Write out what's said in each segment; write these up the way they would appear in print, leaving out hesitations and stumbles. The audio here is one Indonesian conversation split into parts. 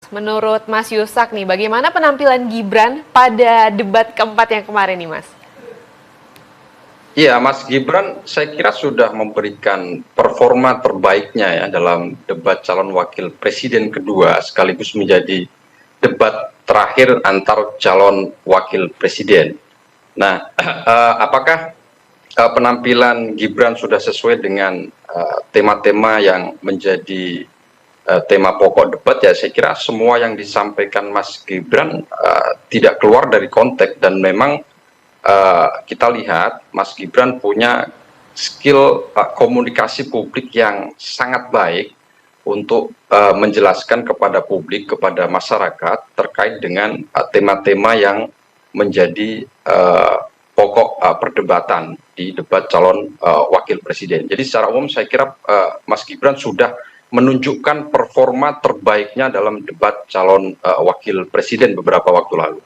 Menurut Mas Yusak nih, bagaimana penampilan Gibran pada debat keempat yang kemarin nih, Mas? Iya, Mas Gibran saya kira sudah memberikan performa terbaiknya ya dalam debat calon wakil presiden kedua sekaligus menjadi debat terakhir antar calon wakil presiden. Nah, apakah penampilan Gibran sudah sesuai dengan tema-tema yang menjadi tema pokok debat? Ya, saya kira semua yang disampaikan Mas Gibran tidak keluar dari konteks dan memang kita lihat Mas Gibran punya skill komunikasi publik yang sangat baik untuk menjelaskan kepada publik, kepada masyarakat terkait dengan tema-tema yang menjadi pokok perdebatan di debat calon wakil presiden. Jadi secara umum saya kira Mas Gibran sudah menunjukkan performa terbaiknya dalam debat calon wakil presiden beberapa waktu lalu.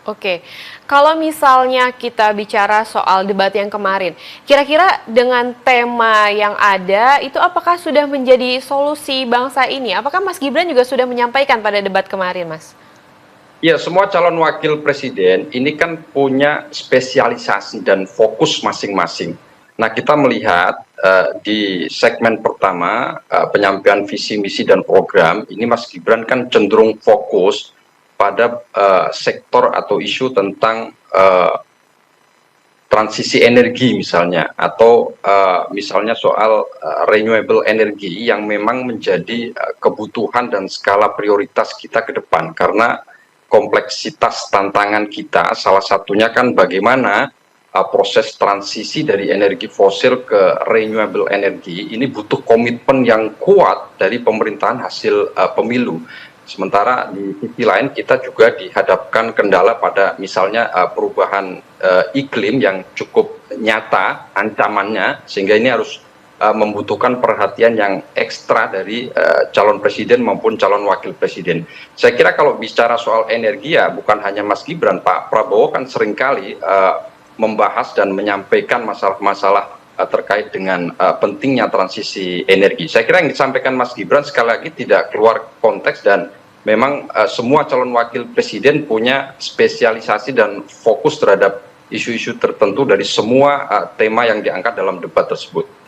Oke, kalau misalnya kita bicara soal debat yang kemarin, kira-kira dengan tema yang ada, itu apakah sudah menjadi solusi bangsa ini? Apakah Mas Gibran juga sudah menyampaikan pada debat kemarin, Mas? Ya, semua calon wakil presiden ini kan punya spesialisasi dan fokus masing-masing. Nah, kita melihat di segmen pertama penyampaian visi misi dan program ini Mas Gibran kan cenderung fokus pada sektor atau isu tentang transisi energi misalnya, atau misalnya soal renewable energy yang memang menjadi kebutuhan dan skala prioritas kita ke depan, karena kompleksitas tantangan kita salah satunya kan bagaimana proses transisi dari energi fosil ke renewable energy ini butuh komitmen yang kuat dari pemerintahan hasil pemilu. Sementara di sisi lain kita juga dihadapkan kendala pada misalnya perubahan iklim yang cukup nyata ancamannya, sehingga ini harus membutuhkan perhatian yang ekstra dari calon presiden maupun calon wakil presiden. Saya kira kalau bicara soal energi ya bukan hanya Mas Gibran, Pak Prabowo kan seringkali membahas dan menyampaikan masalah-masalah terkait dengan pentingnya transisi energi. Saya kira yang disampaikan Mas Gibran sekali lagi tidak keluar konteks dan memang semua calon wakil presiden punya spesialisasi dan fokus terhadap isu-isu tertentu dari semua tema yang diangkat dalam debat tersebut.